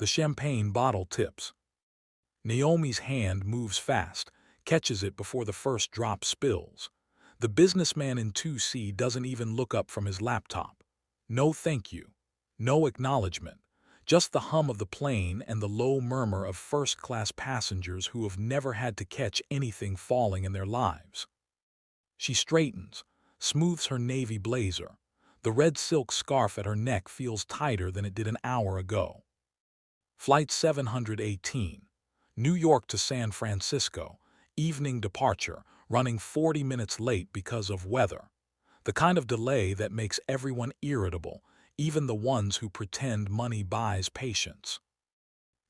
The champagne bottle tips. Naomi's hand moves fast, catches it before the first drop spills. The businessman in 2C doesn't even look up from his laptop. No thank you. No acknowledgement. Just the hum of the plane and the low murmur of first-class passengers who have never had to catch anything falling in their lives. She straightens, smooths her navy blazer. The red silk scarf at her neck feels tighter than it did an hour ago. Flight 718. New York to San Francisco. Evening departure, running 40 minutes late because of weather. The kind of delay that makes everyone irritable, even the ones who pretend money buys patience.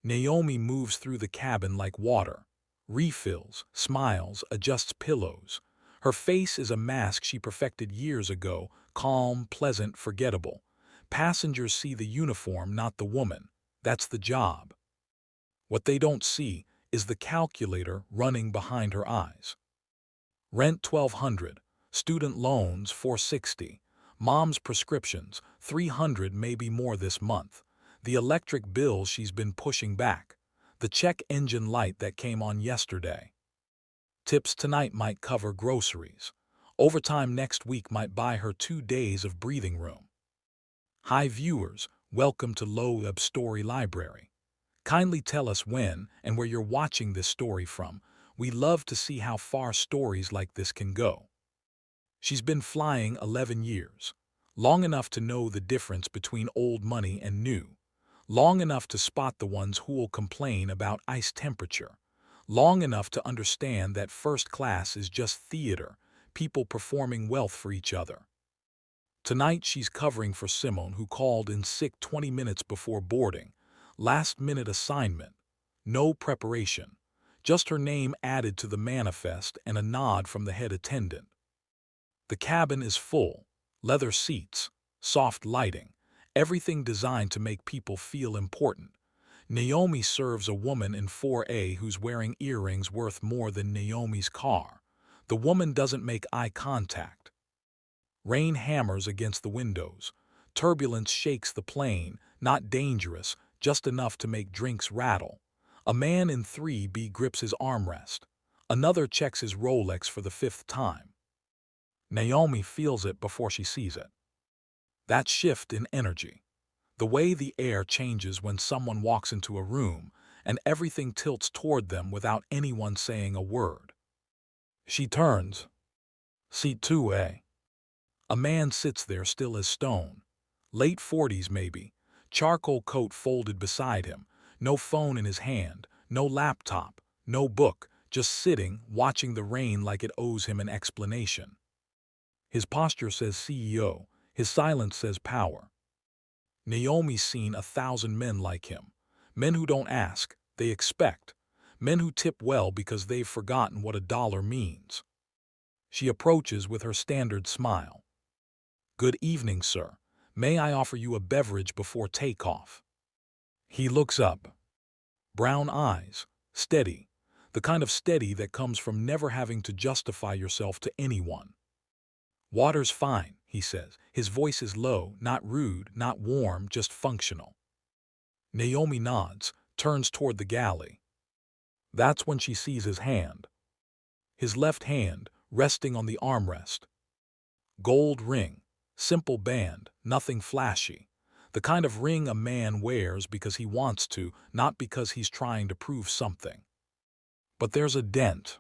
Naomi moves through the cabin like water. Refills, smiles, adjusts pillows. Her face is a mask she perfected years ago, calm, pleasant, forgettable. Passengers see the uniform, not the woman. That's the job. What they don't see is the calculator running behind her eyes. Rent $1,200, student loans $460, mom's prescriptions $300, maybe more this month, the electric bill she's been pushing back, the check engine light that came on yesterday. Tips tonight might cover groceries. Overtime next week might buy her 2 days of breathing room. Hi viewers, welcome to Loeb Story Library. Kindly tell us when and where you're watching this story from. We love to see how far stories like this can go. She's been flying 11 years, long enough to know the difference between old money and new, long enough to spot the ones who'll complain about ice temperature, long enough to understand that first class is just theater, people performing wealth for each other. Tonight she's covering for Simone, who called in sick 20 minutes before boarding. Last-minute assignment. No preparation. Just her name added to the manifest and a nod from the head attendant. The cabin is full. Leather seats, soft lighting, everything designed to make people feel important. Naomi serves a woman in 4A who's wearing earrings worth more than Naomi's car. The woman doesn't make eye contact. Rain hammers against the windows. Turbulence shakes the plane, not dangerous, just enough to make drinks rattle. A man in 3B grips his armrest. Another checks his Rolex for the 5th time. Naomi feels it before she sees it. That shift in energy. The way the air changes when someone walks into a room and everything tilts toward them without anyone saying a word. She turns. Seat 2A. A man sits there still as stone. Late 40s maybe. Charcoal coat folded beside him, no phone in his hand, no laptop, no book, just sitting, watching the rain like it owes him an explanation. His posture says CEO, his silence says power. Naomi's seen 1,000 men like him, men who don't ask, they expect, men who tip well because they've forgotten what a dollar means. She approaches with her standard smile. Good evening, sir. May I offer you a beverage before takeoff? He looks up. Brown eyes, steady, the kind of steady that comes from never having to justify yourself to anyone. Water's fine, he says. His voice is low, not rude, not warm, just functional. Naomi nods, turns toward the galley. That's when she sees his hand. His left hand, resting on the armrest. Gold ring. Simple band, nothing flashy. The kind of ring a man wears because he wants to, not because he's trying to prove something. But there's a dent.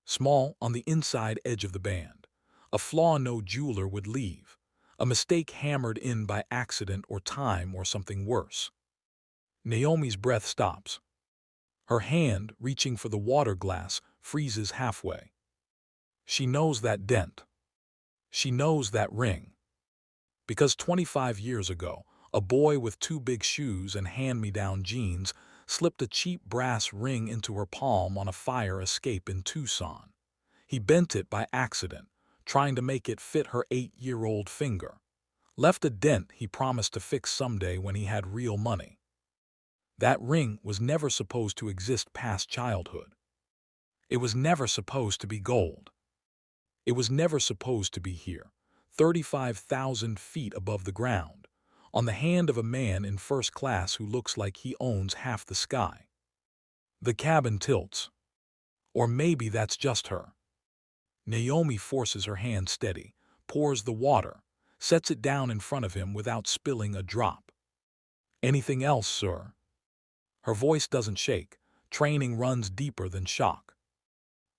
Small, on the inside edge of the band. A flaw no jeweler would leave. A mistake hammered in by accident or time or something worse. Naomi's breath stops. Her hand, reaching for the water glass, freezes halfway. She knows that dent. She knows that ring. Because 25 years ago, a boy with 2 big shoes and hand-me-down jeans slipped a cheap brass ring into her palm on a fire escape in Tucson. He bent it by accident, trying to make it fit her 8-year-old finger. Left a dent he promised to fix someday when he had real money. That ring was never supposed to exist past childhood. It was never supposed to be gold. It was never supposed to be here. 35,000 feet above the ground, on the hand of a man in first class who looks like he owns half the sky. The cabin tilts. Or maybe that's just her. Naomi forces her hand steady, pours the water, sets it down in front of him without spilling a drop. Anything else, sir? Her voice doesn't shake. Training runs deeper than shock.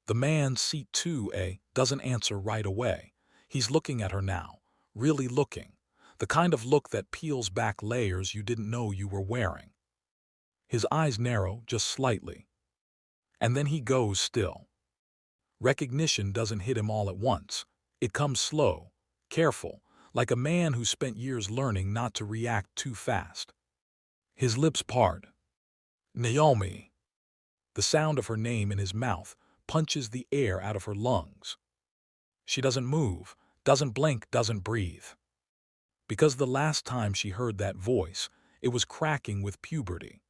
The man, seat 2A, doesn't answer right away. He's looking at her now, really looking. The kind of look that peels back layers you didn't know you were wearing. His eyes narrow just slightly. And then he goes still. Recognition doesn't hit him all at once. It comes slow, careful, like a man who spent years learning not to react too fast. His lips part. Naomi. The sound of her name in his mouth punches the air out of her lungs. She doesn't move, doesn't blink, doesn't breathe. Because the last time she heard that voice, it was cracking with puberty.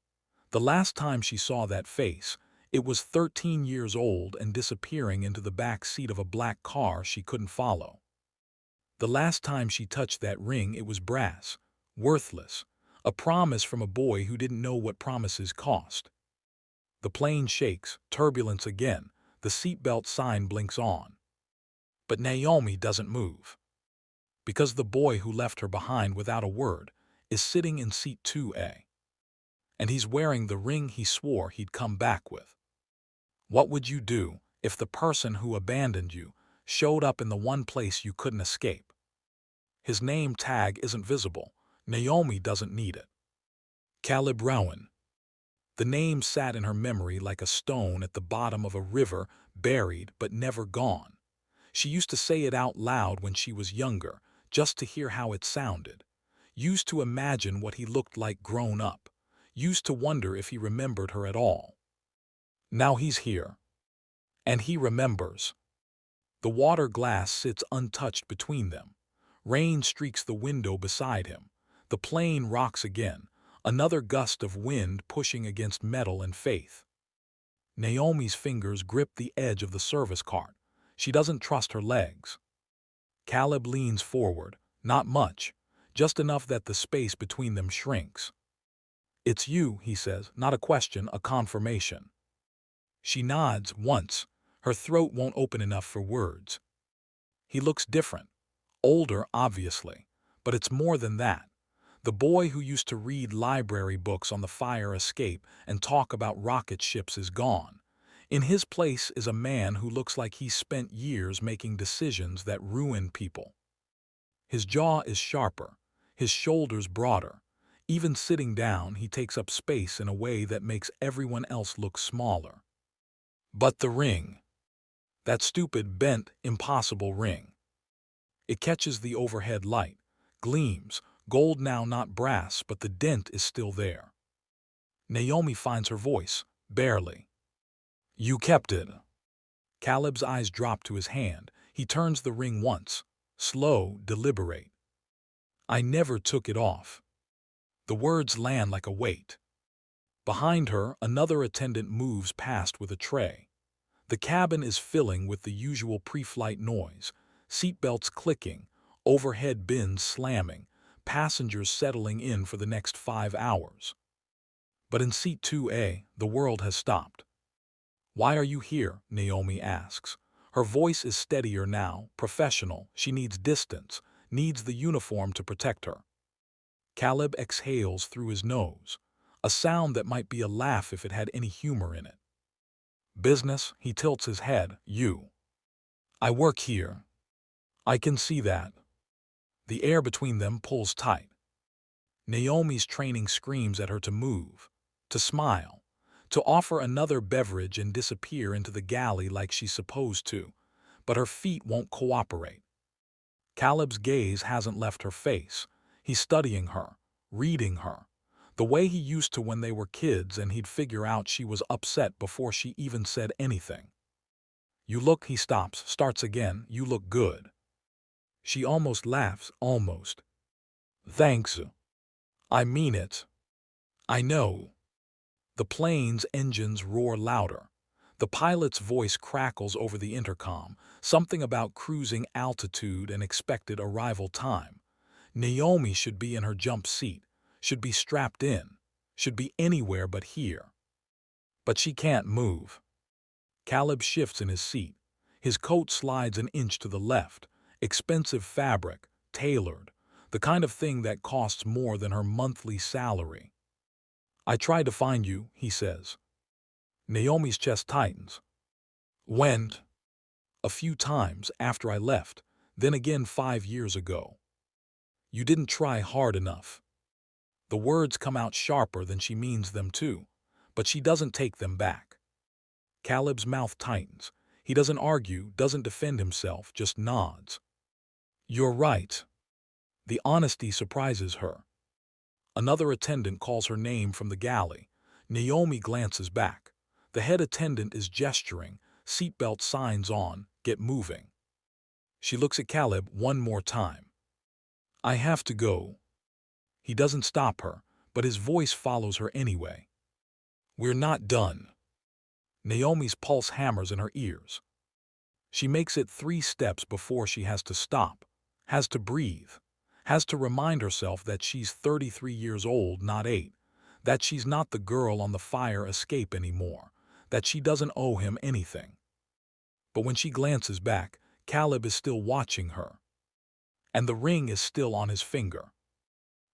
The last time she saw that face, it was 13 years old and disappearing into the back seat of a black car she couldn't follow. The last time she touched that ring, it was brass, worthless, a promise from a boy who didn't know what promises cost. The plane shakes, turbulence again, the seatbelt sign blinks on. But Naomi doesn't move. Because the boy who left her behind without a word is sitting in seat 2A. And he's wearing the ring he swore he'd come back with. What would you do if the person who abandoned you showed up in the one place you couldn't escape? His name tag isn't visible. Naomi doesn't need it. Caleb Rowan. The name sat in her memory like a stone at the bottom of a river, buried but never gone. She used to say it out loud when she was younger, just to hear how it sounded. Used to imagine what he looked like grown up. Used to wonder if he remembered her at all. Now he's here. And he remembers. The water glass sits untouched between them. Rain streaks the window beside him. The plane rocks again, another gust of wind pushing against metal and faith. Naomi's fingers grip the edge of the service cart. She doesn't trust her legs. Caleb leans forward, not much, just enough that the space between them shrinks. It's you, he says, not a question, a confirmation. She nods once. Her throat won't open enough for words. He looks different. Older, obviously. But it's more than that. The boy who used to read library books on the fire escape and talk about rocket ships is gone. In his place is a man who looks like he's spent years making decisions that ruin people. His jaw is sharper, his shoulders broader. Even sitting down, he takes up space in a way that makes everyone else look smaller. But the ring. That stupid, bent, impossible ring. It catches the overhead light, gleams, gold now, not brass, but the dent is still there. Naomi finds her voice, barely. You kept it. Caleb's eyes drop to his hand. He turns the ring once, slow, deliberate. I never took it off. The words land like a weight. Behind her, another attendant moves past with a tray. The cabin is filling with the usual pre-flight noise, seatbelts clicking, overhead bins slamming, passengers settling in for the next 5 hours. But in seat 2A, the world has stopped. Why are you here? Naomi asks. Her voice is steadier now, professional. She needs distance, needs the uniform to protect her. Caleb exhales through his nose, a sound that might be a laugh if it had any humor in it. Business, he tilts his head. You. I work here. I can see that. The air between them pulls tight. Naomi's training screams at her to move, to smile, to offer another beverage and disappear into the galley like she's supposed to, but her feet won't cooperate. Caleb's gaze hasn't left her face. He's studying her, reading her, the way he used to when they were kids and he'd figure out she was upset before she even said anything. You look, he stops, starts again, you look good. She almost laughs, almost. Thanks. I mean it. I know. The plane's engines roar louder. The pilot's voice crackles over the intercom, something about cruising altitude and expected arrival time. Naomi should be in her jump seat, should be strapped in, should be anywhere but here. But she can't move. Caleb shifts in his seat. His coat slides an inch to the left. Expensive fabric, tailored, the kind of thing that costs more than her monthly salary. "I tried to find you," he says. Naomi's chest tightens. "When?" "A few times after I left, then again 5 years ago." "You didn't try hard enough." The words come out sharper than she means them to, but she doesn't take them back. Caleb's mouth tightens. He doesn't argue, doesn't defend himself, just nods. "You're right." The honesty surprises her. Another attendant calls her name from the galley. Naomi glances back. The head attendant is gesturing, seatbelt signs on, "Get moving." She looks at Caleb one more time. "I have to go." He doesn't stop her, but his voice follows her anyway. "We're not done." Naomi's pulse hammers in her ears. She makes it 3 steps before she has to stop, has to breathe, has to remind herself that she's 33 years old, not 8, that she's not the girl on the fire escape anymore, that she doesn't owe him anything. But when she glances back, Caleb is still watching her. And the ring is still on his finger.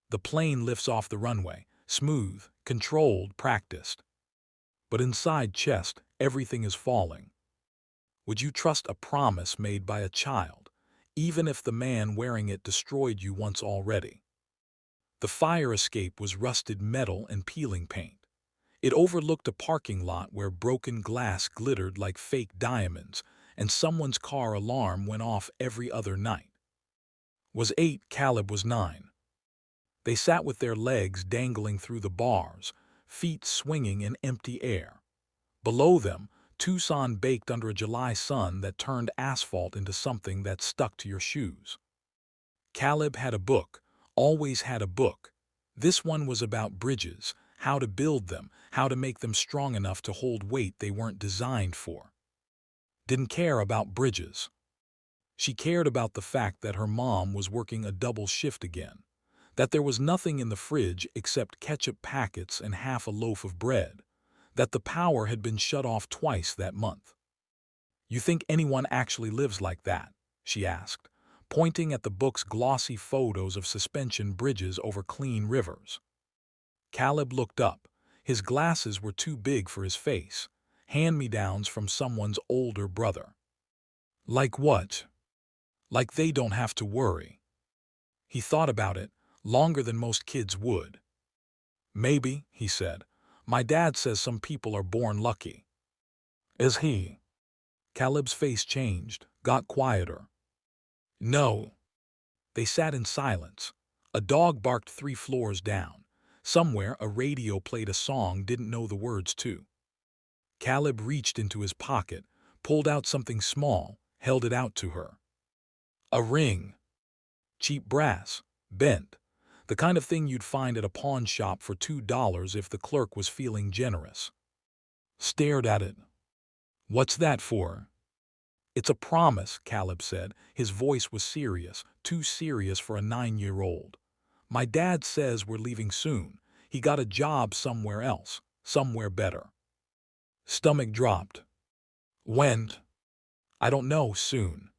The plane lifts off the runway, smooth, controlled, practiced. But inside chest, everything is falling. Would you trust a promise made by a child, even if the man wearing it destroyed you once already? The fire escape was rusted metal and peeling paint. It overlooked a parking lot where broken glass glittered like fake diamonds, and someone's car alarm went off every other night. Was 8, Caleb was 9. They sat with their legs dangling through the bars, feet swinging in empty air. Below them, Tucson baked under a July sun that turned asphalt into something that stuck to your shoes. Caleb had a book, always had a book. This one was about bridges, how to build them, how to make them strong enough to hold weight they weren't designed for. Didn't care about bridges. She cared about the fact that her mom was working a double shift again, that there was nothing in the fridge except ketchup packets and half a loaf of bread, that the power had been shut off twice that month. "You think anyone actually lives like that?" she asked, pointing at the book's glossy photos of suspension bridges over clean rivers. Caleb looked up. His glasses were too big for his face, hand-me-downs from someone's older brother. "Like what?" "Like they don't have to worry." He thought about it, longer than most kids would. "Maybe," he said. "My dad says some people are born lucky." "Is he?" Caleb's face changed, got quieter. "No." They sat in silence. A dog barked 3 floors down. Somewhere a radio played a song didn't know the words to. Caleb reached into his pocket, pulled out something small, held it out to her. A ring. Cheap brass, bent, the kind of thing you'd find at a pawn shop for $2 if the clerk was feeling generous. Stared at it. "What's that for?" "It's a promise," Caleb said. His voice was serious, too serious for a 9-year-old. "My dad says we're leaving soon. He got a job somewhere else, somewhere better." Stomach dropped. "When?" "I don't know, soon."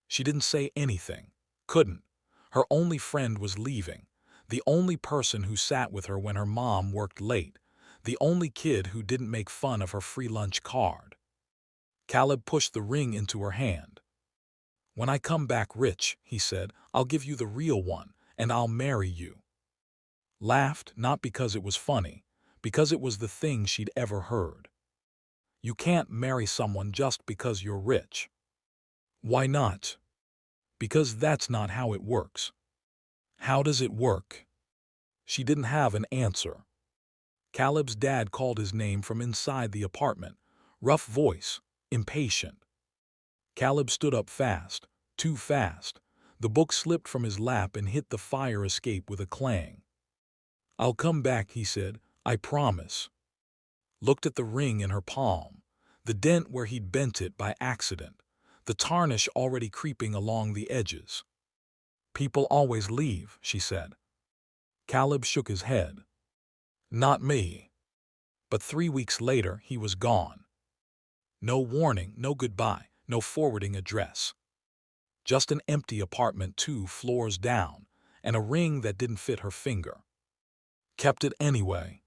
She didn't say anything. Couldn't. Her only friend was leaving. The only person who sat with her when her mom worked late. The only kid who didn't make fun of her free lunch card. Caleb pushed the ring into her hand. "When I come back rich," he said, "I'll give you the real one, and I'll marry you." Laughed, not because it was funny, because it was the thing she'd ever heard. "You can't marry someone just because you're rich." "Why not?" "Because that's not how it works." "How does it work?" She didn't have an answer. Caleb's dad called his name from inside the apartment. Rough voice, impatient. Caleb stood up fast, too fast. The book slipped from his lap and hit the fire escape with a clang. "I'll come back," he said. "I promise." Looked at the ring in her palm, the dent where he'd bent it by accident, the tarnish already creeping along the edges. People always leave, she said. Caleb shook his head. Not me. But 3 weeks later, he was gone. No warning, no goodbye, no forwarding address. Just an empty apartment 2 floors down, and a ring that didn't fit her finger. Kept it anyway.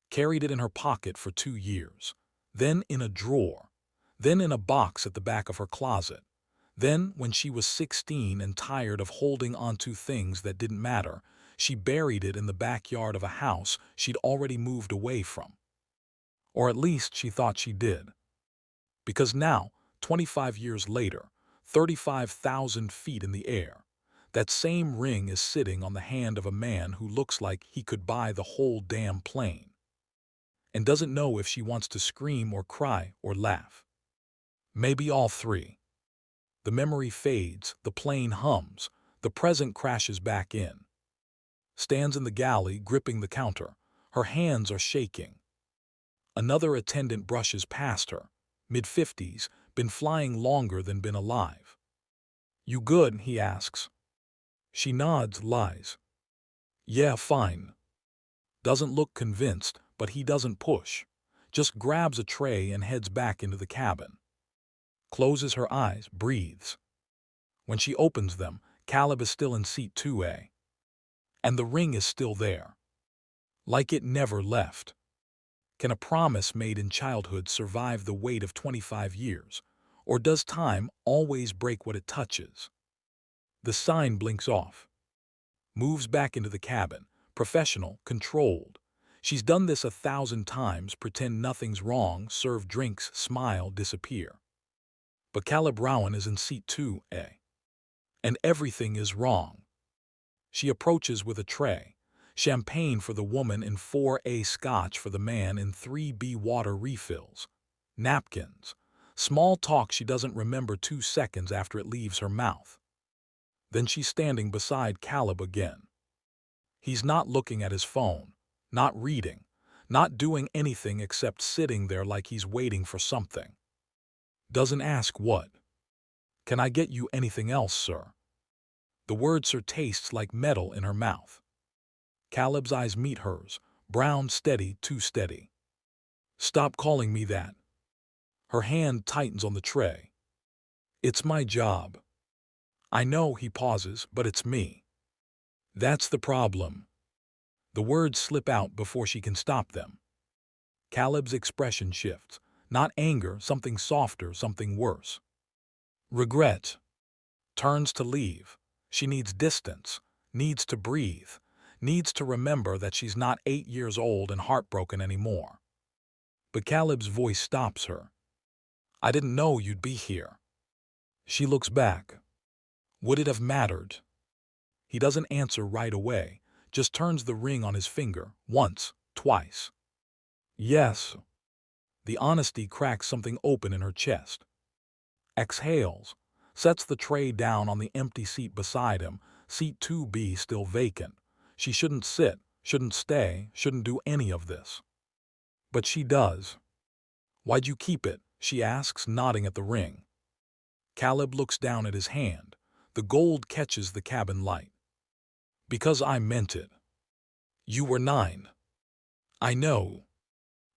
Carried it in her pocket for 2 years. Then in a drawer. Then in a box at the back of her closet. Then, when she was 16 and tired of holding onto things that didn't matter, she buried it in the backyard of a house she'd already moved away from. Or at least she thought she did. Because now, 25 years later, 35,000 feet in the air, that same ring is sitting on the hand of a man who looks like he could buy the whole damn plane. And doesn't know if she wants to scream or cry or laugh. Maybe all three. The memory fades, the plane hums, the present crashes back in. Stands in the galley, gripping the counter. Her hands are shaking. Another attendant brushes past her, mid-50s, been flying longer than been alive. You good? He asks. She nods, lies. Yeah, fine. Doesn't look convinced, but he doesn't push. Just grabs a tray and heads back into the cabin. Closes her eyes, breathes. When she opens them, Caleb is still in seat 2A. And the ring is still there. Like it never left. Can a promise made in childhood survive the weight of 25 years? Or does time always break what it touches? The sign blinks off. Moves back into the cabin, professional, controlled. She's done this 1,000 times, pretend nothing's wrong, serve drinks, smile, disappear. But Caleb Rowan is in seat 2A. And everything is wrong. She approaches with a tray. Champagne for the woman in 4A, scotch for the man in 3B, water refills. Napkins. Small talk she doesn't remember 2 seconds after it leaves her mouth. Then she's standing beside Caleb again. He's not looking at his phone, not reading, not doing anything except sitting there like he's waiting for something. Doesn't ask what. Can I get you anything else, sir? The word sir tastes like metal in her mouth. Caleb's eyes meet hers, brown, steady, too steady. Stop calling me that. Her hand tightens on the tray. It's my job. I know, he pauses, but it's me. That's the problem. The words slip out before she can stop them. Caleb's expression shifts. Not anger, something softer, something worse. Regret. Turns to leave. She needs distance, needs to breathe, needs to remember that she's not 8 years old and heartbroken anymore. But Caleb's voice stops her. I didn't know you'd be here. She looks back. Would it have mattered? He doesn't answer right away, just turns the ring on his finger, once, twice. Yes. The honesty cracks something open in her chest. Exhales, sets the tray down on the empty seat beside him, seat 2B still vacant. She shouldn't sit, shouldn't stay, shouldn't do any of this. But she does. Why'd you keep it? She asks, nodding at the ring. Caleb looks down at his hand. The gold catches the cabin light. Because I meant it. You were 9. I know.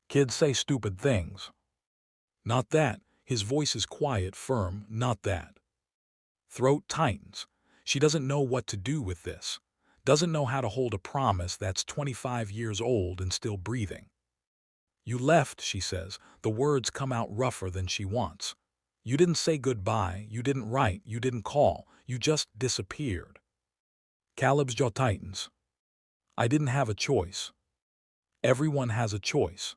Kids say stupid things. Not that. His voice is quiet, firm, not that. Throat tightens. She doesn't know what to do with this. Doesn't know how to hold a promise that's 25 years old and still breathing. You left, she says. The words come out rougher than she wants. You didn't say goodbye, you didn't write, you didn't call, you just disappeared. Caleb's jaw tightens. I didn't have a choice. Everyone has a choice.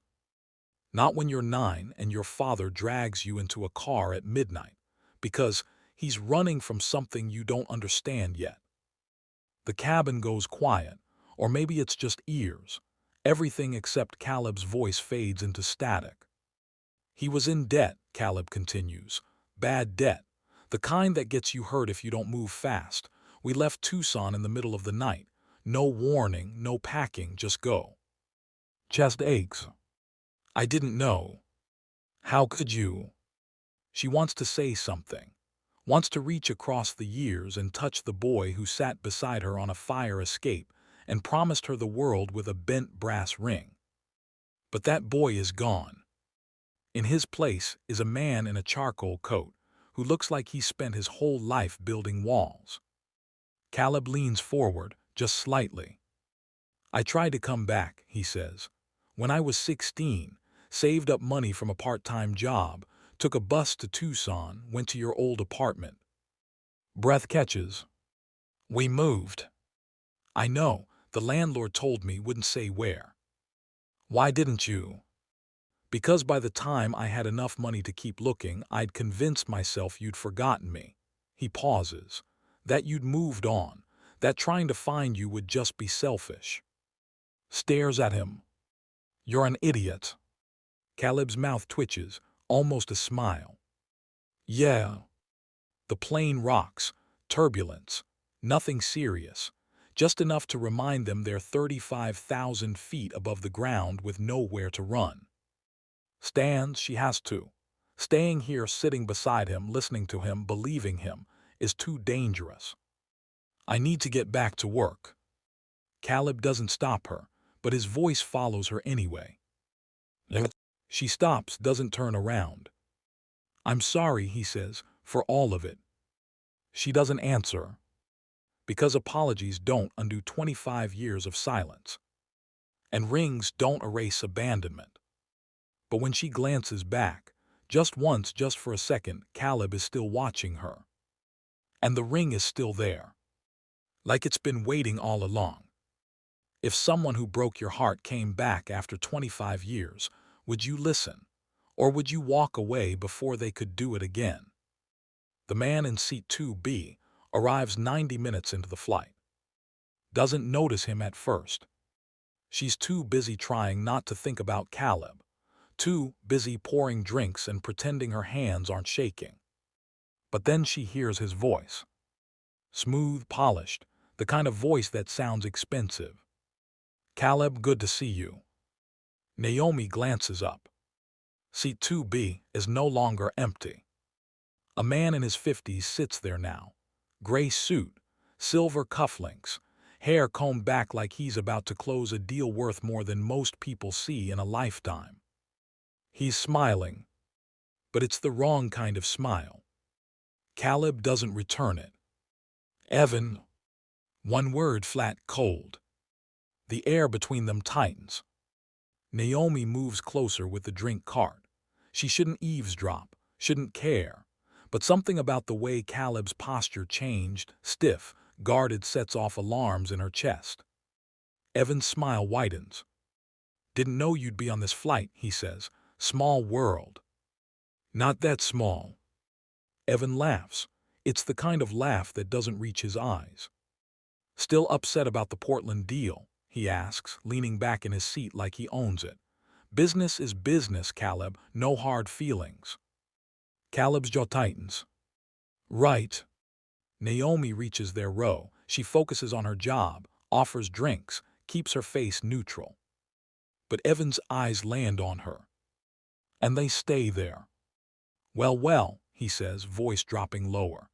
Not when you're 9 and your father drags you into a car at midnight, because he's running from something you don't understand yet. The cabin goes quiet, or maybe it's just ears. Everything except Caleb's voice fades into static. He was in debt, Caleb continues. Bad debt. The kind that gets you hurt if you don't move fast. We left Tucson in the middle of the night. No warning, no packing, just go. Chest aches. I didn't know. How could you? She wants to say something. Wants to reach across the years and touch the boy who sat beside her on a fire escape and promised her the world with a bent brass ring. But that boy is gone. In his place is a man in a charcoal coat who looks like he spent his whole life building walls. Caleb leans forward, just slightly. I tried to come back, he says. When I was 16, saved up money from a part-time job, took a bus to Tucson, went to your old apartment. Breath catches. We moved. I know, the landlord told me wouldn't say where. Why didn't you? Because by the time I had enough money to keep looking, I'd convinced myself you'd forgotten me. He pauses. That you'd moved on. That trying to find you would just be selfish. Stares at him. You're an idiot. Caleb's mouth twitches, almost a smile. Yeah. The plane rocks. Turbulence. Nothing serious. Just enough to remind them they're 35,000 feet above the ground with nowhere to run. Stands, she has to. Staying here, sitting beside him, listening to him, believing him, is too dangerous. I need to get back to work. Caleb doesn't stop her, but his voice follows her anyway. She stops, doesn't turn around. I'm sorry, he says, for all of it. She doesn't answer. Because apologies don't undo 25 years of silence. And rings don't erase abandonment. But when she glances back, just once, just for a second, Caleb is still watching her. And the ring is still there. Like it's been waiting all along. If someone who broke your heart came back after 25 years, would you listen? Or would you walk away before they could do it again? The man in seat 2B arrives 90 minutes into the flight. Doesn't notice him at first. She's too busy trying not to think about Caleb. Too busy pouring drinks and pretending her hands aren't shaking. But then she hears his voice. Smooth, polished, the kind of voice that sounds expensive. Caleb, good to see you. Naomi glances up. Seat 2B is no longer empty. A man in his 50s sits there now. Gray suit, silver cufflinks, hair combed back like he's about to close a deal worth more than most people see in a lifetime. He's smiling, but it's the wrong kind of smile. Caleb doesn't return it. Evan. One word, flat, cold. The air between them tightens. Naomi moves closer with the drink cart. She shouldn't eavesdrop, shouldn't care. But something about the way Caleb's posture changed, stiff, guarded, sets off alarms in her chest. Evan's smile widens. Didn't know you'd be on this flight, he says. Small world. Not that small. Evan laughs. It's the kind of laugh that doesn't reach his eyes. Still upset about the Portland deal, he asks, leaning back in his seat like he owns it. Business is business, Caleb, no hard feelings. Caleb's jaw tightens. Right. Naomi reaches their row. She focuses on her job, offers drinks, keeps her face neutral. But Evan's eyes land on her. And they stay there. Well, he says, voice dropping lower.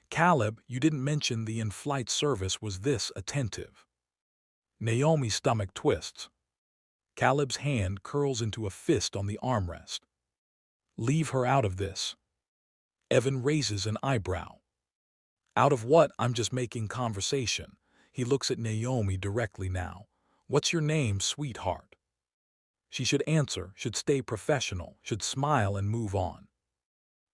Caleb, you didn't mention the in-flight service was this attentive. Naomi's stomach twists. Caleb's hand curls into a fist on the armrest. Leave her out of this. Evan raises an eyebrow. Out of what? I'm just making conversation. He looks at Naomi directly now. What's your name, sweetheart? She should answer, should stay professional, should smile and move on.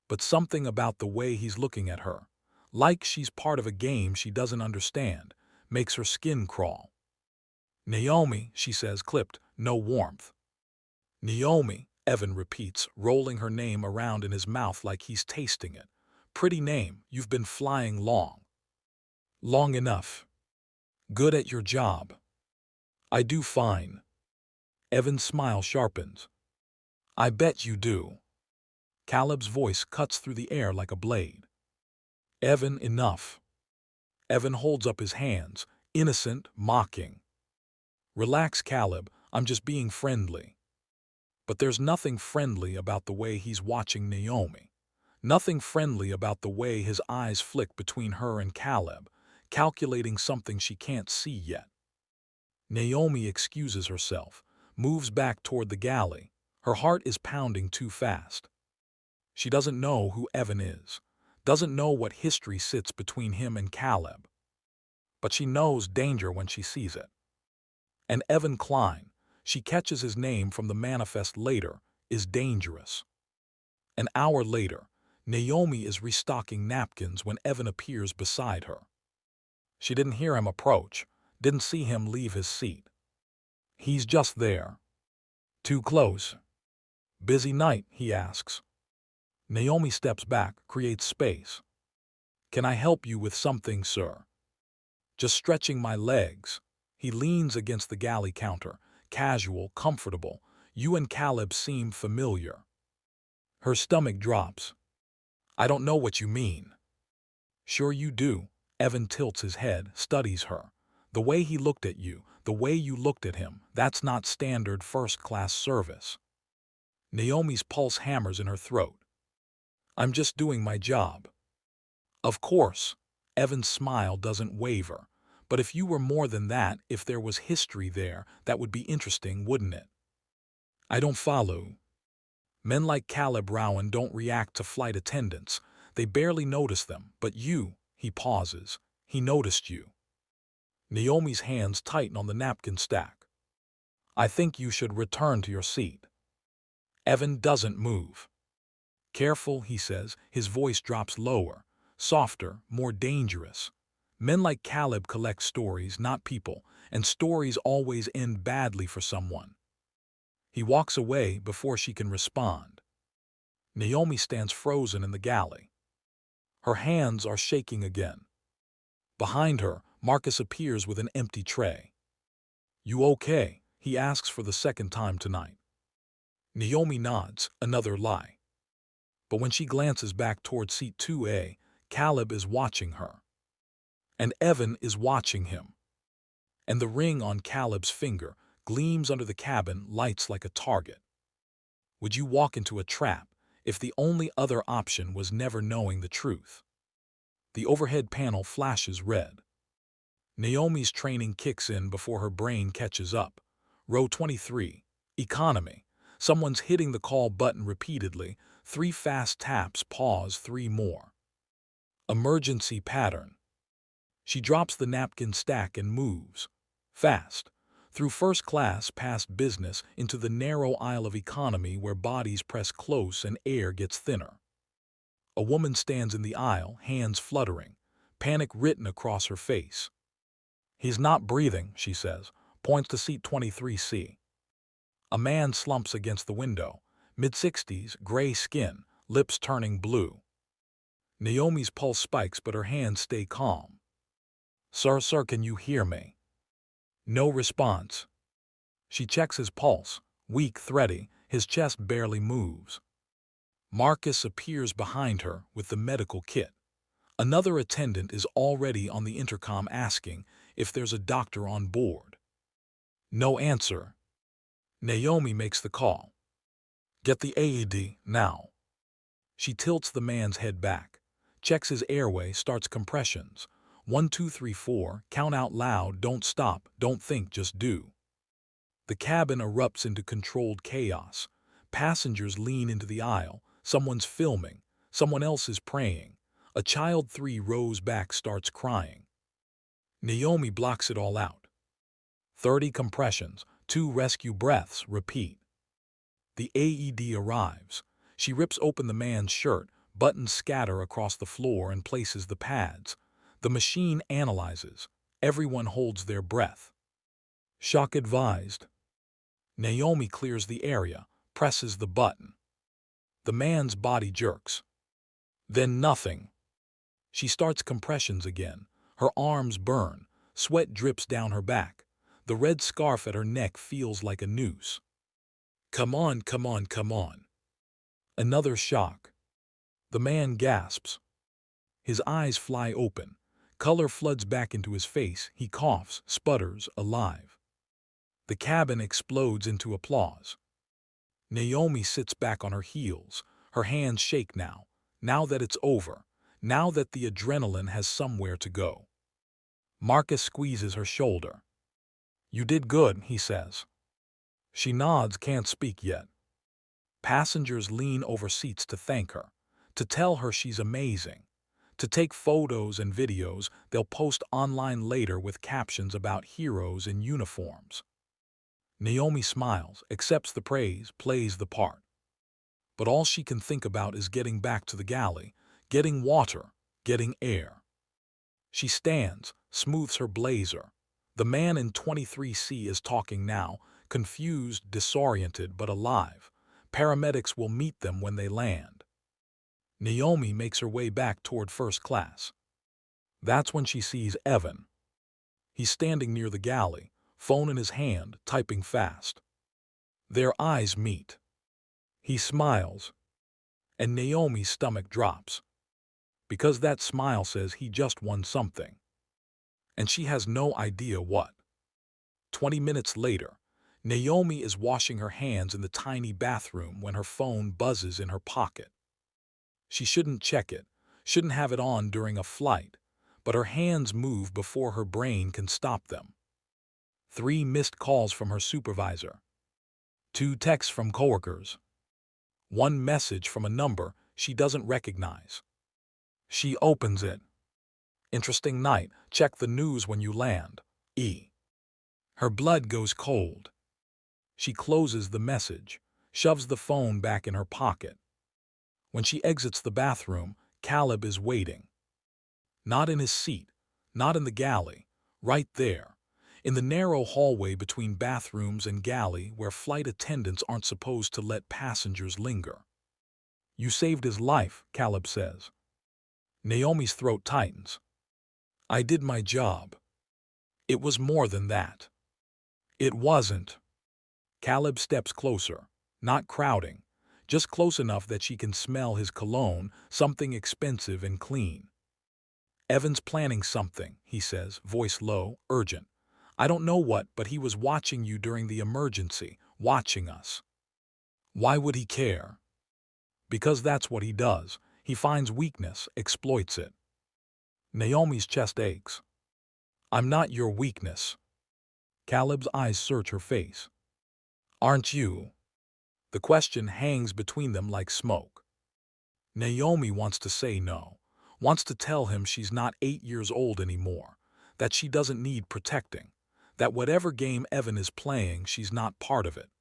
But something about the way he's looking at her, like she's part of a game she doesn't understand, makes her skin crawl. Naomi, she says, clipped, no warmth. Naomi, Evan repeats, rolling her name around in his mouth like he's tasting it. Pretty name, you've been flying long. Long enough. Good at your job. I do fine. Evan's smile sharpens. I bet you do. Caleb's voice cuts through the air like a blade. Evan, enough. Evan holds up his hands, innocent, mocking. Relax, Caleb, I'm just being friendly. But there's nothing friendly about the way he's watching Naomi. Nothing friendly about the way his eyes flick between her and Caleb, calculating something she can't see yet. Naomi excuses herself, moves back toward the galley. Her heart is pounding too fast. She doesn't know who Evan is, doesn't know what history sits between him and Caleb. But she knows danger when she sees it. And Evan Klein, she catches his name from the manifest later, is dangerous. An hour later, Naomi is restocking napkins when Evan appears beside her. She didn't hear him approach, didn't see him leave his seat. He's just there. Too close. Busy night, he asks. Naomi steps back, creates space. Can I help you with something, sir? Just stretching my legs. He leans against the galley counter, casual, comfortable. You and Caleb seem familiar. Her stomach drops. I don't know what you mean. Sure you do. Evan tilts his head, studies her. The way he looked at you, the way you looked at him, that's not standard first-class service. Naomi's pulse hammers in her throat. I'm just doing my job. Of course. Evan's smile doesn't waver. But if you were more than that, if there was history there, that would be interesting, wouldn't it? I don't follow. Men like Caleb Rowan don't react to flight attendants. They barely notice them, but you, he pauses. He noticed you. Naomi's hands tighten on the napkin stack. I think you should return to your seat. Evan doesn't move. Careful, he says, his voice drops lower, softer, more dangerous. Men like Caleb collect stories, not people, and stories always end badly for someone. He walks away before she can respond. Naomi stands frozen in the galley. Her hands are shaking again. Behind her, Marcus appears with an empty tray. You okay? He asks for the second time tonight. Naomi nods, another lie. But when she glances back toward seat 2A, Caleb is watching her. And Evan is watching him. And the ring on Caleb's finger gleams under the cabin, lights like a target. Would you walk into a trap if the only other option was never knowing the truth? The overhead panel flashes red. Naomi's training kicks in before her brain catches up. Row 23. Economy. Someone's hitting the call button repeatedly. 3 fast taps, pause, 3 more. Emergency pattern. She drops the napkin stack and moves. Fast. Through first class, past business, into the narrow aisle of economy where bodies press close and air gets thinner. A woman stands in the aisle, hands fluttering, panic written across her face. He's not breathing, she says, points to seat 23C. A man slumps against the window, mid-60s, gray skin, lips turning blue. Naomi's pulse spikes, but her hands stay calm. Sir, can you hear me? No response. She checks his pulse, weak, thready, his chest barely moves. Marcus appears behind her with the medical kit. Another attendant is already on the intercom asking if there's a doctor on board. No answer. Naomi makes the call. Get the AED now. She tilts the man's head back, checks his airway, starts compressions. 1, 2, 3, 4, count out loud, don't stop, don't think, just do. The cabin erupts into controlled chaos. Passengers lean into the aisle. Someone's filming. Someone else is praying. A child 3 rows back starts crying. Naomi blocks it all out. 30 compressions, 2 rescue breaths, repeat. The AED arrives. She rips open the man's shirt, buttons scatter across the floor and places the pads. The machine analyzes. Everyone holds their breath. Shock advised. Naomi clears the area, presses the button. The man's body jerks. Then nothing. She starts compressions again. Her arms burn. Sweat drips down her back. The red scarf at her neck feels like a noose. Come on, come on, come on. Another shock. The man gasps. His eyes fly open. Color floods back into his face. He coughs, sputters, alive. The cabin explodes into applause. Naomi sits back on her heels. Her hands shake now. now that it's over, now that the adrenaline has somewhere to go. Marcus squeezes her shoulder. "You did good," he says. She nods, can't speak yet. Passengers lean over seats to thank her, to tell her she's amazing, to take photos and videos they'll post online later with captions about heroes in uniforms. Naomi smiles, accepts the praise, plays the part. But all she can think about is getting back to the galley, getting water, getting air. She stands, smooths her blazer. The man in 23C is talking now, confused, disoriented, but alive. Paramedics will meet them when they land. Naomi makes her way back toward first class. That's when she sees Evan. He's standing near the galley, phone in his hand, typing fast. Their eyes meet. He smiles, and Naomi's stomach drops. Because that smile says he just won something. And she has no idea what. 20 minutes later, Naomi is washing her hands in the tiny bathroom when her phone buzzes in her pocket. She shouldn't check it, shouldn't have it on during a flight, but her hands move before her brain can stop them. 3 missed calls from her supervisor. 2 texts from coworkers. 1 message from a number she doesn't recognize. She opens it. "Interesting night. Check the news when you land. E." Her blood goes cold. She closes the message, shoves the phone back in her pocket. When she exits the bathroom, Caleb is waiting. Not in his seat, not in the galley, right there, in the narrow hallway between bathrooms and galley where flight attendants aren't supposed to let passengers linger. "You saved his life," Caleb says. Naomi's throat tightens. "I did my job." It was more than that. It wasn't. Caleb steps closer, not crowding, just close enough that she can smell his cologne, something expensive and clean. "Evan's planning something," he says, voice low, urgent. "I don't know what, but he was watching you during the emergency, watching us." Why would he care? Because that's what he does. He finds weakness, exploits it. Naomi's chest aches. "I'm not your weakness." Caleb's eyes search her face. "Aren't you?" The question hangs between them like smoke. Naomi wants to say no, wants to tell him she's not 8 years old anymore, that she doesn't need protecting, that whatever game Evan is playing, she's not part of it.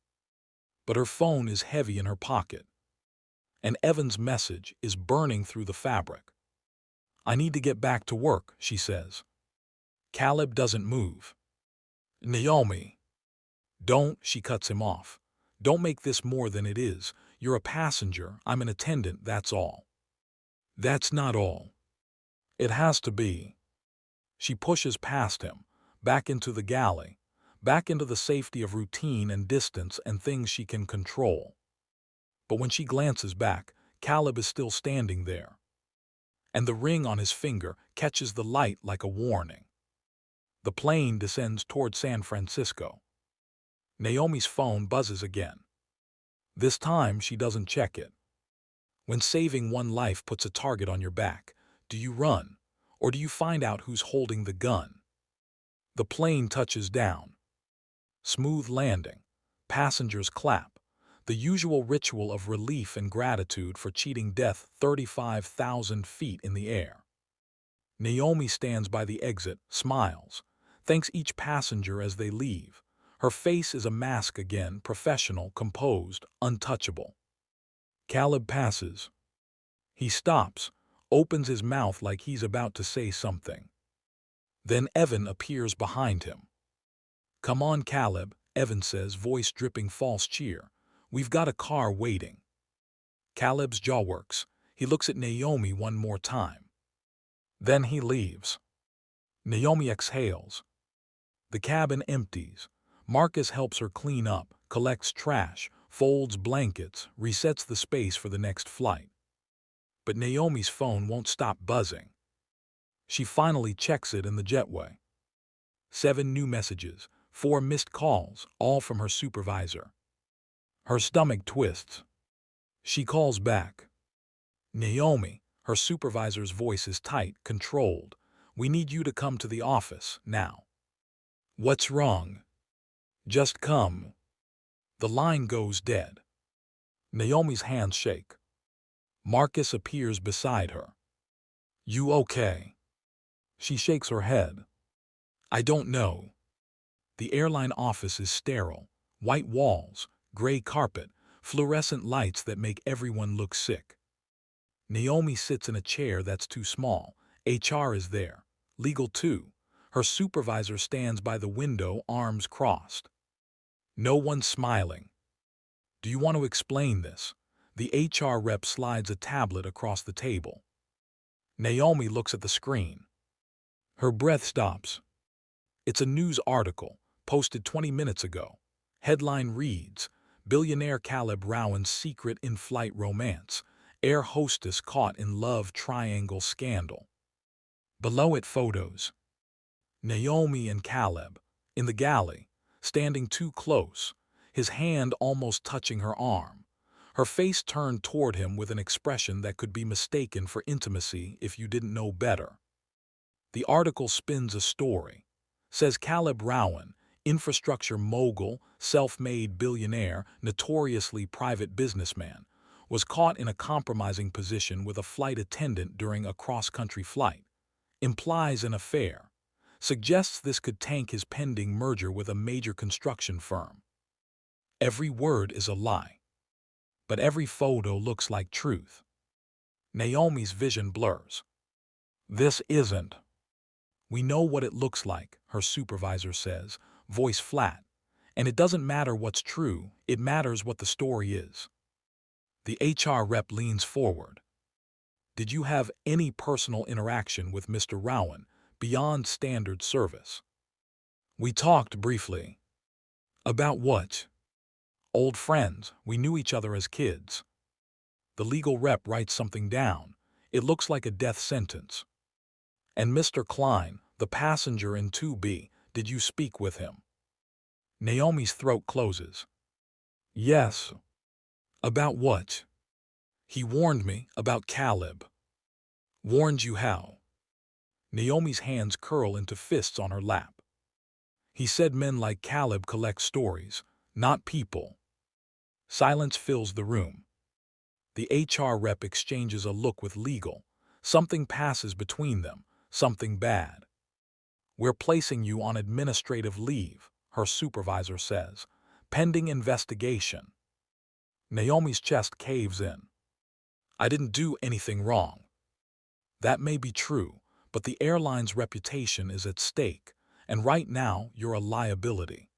But her phone is heavy in her pocket, and Evan's message is burning through the fabric. "I need to get back to work," she says. Caleb doesn't move. "Naomi." "Don't," she cuts him off. "Don't make this more than it is. You're a passenger, I'm an attendant, that's all." "That's not all." "It has to be." She pushes past him, back into the galley, back into the safety of routine and distance and things she can control. But when she glances back, Caleb is still standing there. And the ring on his finger catches the light like a warning. The plane descends toward San Francisco. Naomi's phone buzzes again. This time she doesn't check it. When saving one life puts a target on your back, do you run, or do you find out who's holding the gun? The plane touches down. Smooth landing. Passengers clap. The usual ritual of relief and gratitude for cheating death 35,000 feet in the air. Naomi stands by the exit, smiles, thanks each passenger as they leave. Her face is a mask again, professional, composed, untouchable. Caleb passes. He stops, opens his mouth like he's about to say something. Then Evan appears behind him. "Come on, Caleb," Evan says, voice dripping false cheer. "We've got a car waiting." Caleb's jaw works. He looks at Naomi one more time. Then he leaves. Naomi exhales. The cabin empties. Marcus helps her clean up, collects trash, folds blankets, resets the space for the next flight. But Naomi's phone won't stop buzzing. She finally checks it in the jetway. 7 new messages, 4 missed calls, all from her supervisor. Her stomach twists. She calls back. Naomi, her supervisor's voice is tight, controlled. We need you to come to the office, now. What's wrong? Just come. The line goes dead. Naomi's hands shake. Marcus appears beside her. You okay? She shakes her head. I don't know. The airline office is sterile. White walls, gray carpet, fluorescent lights that make everyone look sick. Naomi sits in a chair that's too small. HR is there. Legal too. Her supervisor stands by the window, arms crossed. No one's smiling. Do you want to explain this? The HR rep slides a tablet across the table. Naomi looks at the screen. Her breath stops. It's a news article, posted 20 minutes ago. Headline reads, Billionaire Caleb Rowan's secret in-flight romance. Air hostess caught in love triangle scandal. Below it, photos. Naomi and Caleb, in the galley, standing too close, his hand almost touching her arm. Her face turned toward him with an expression that could be mistaken for intimacy if you didn't know better. The article spins a story. Says Caleb Rowan, infrastructure mogul, self-made billionaire, notoriously private businessman, was caught in a compromising position with a flight attendant during a cross-country flight. Implies an affair. Suggests this could tank his pending merger with a major construction firm. Every word is a lie. But every photo looks like truth. Naomi's vision blurs. This isn't. We know what it looks like, her supervisor says, voice flat. And it doesn't matter what's true, it matters what the story is. The HR rep leans forward. Did you have any personal interaction with Mr. Rowan beyond standard service? We talked briefly. About what? Old friends, we knew each other as kids. The legal rep writes something down. It looks like a death sentence. And Mr. Klein, the passenger in 2B, did you speak with him? Naomi's throat closes. Yes. About what? He warned me about Caleb. Warned you how? Naomi's hands curl into fists on her lap. He said men like Caleb collect stories, not people. Silence fills the room. The HR rep exchanges a look with legal. Something passes between them, something bad. We're placing you on administrative leave, her supervisor says, pending investigation. Naomi's chest caves in. I didn't do anything wrong. That may be true, but the airline's reputation is at stake, and right now you're a liability.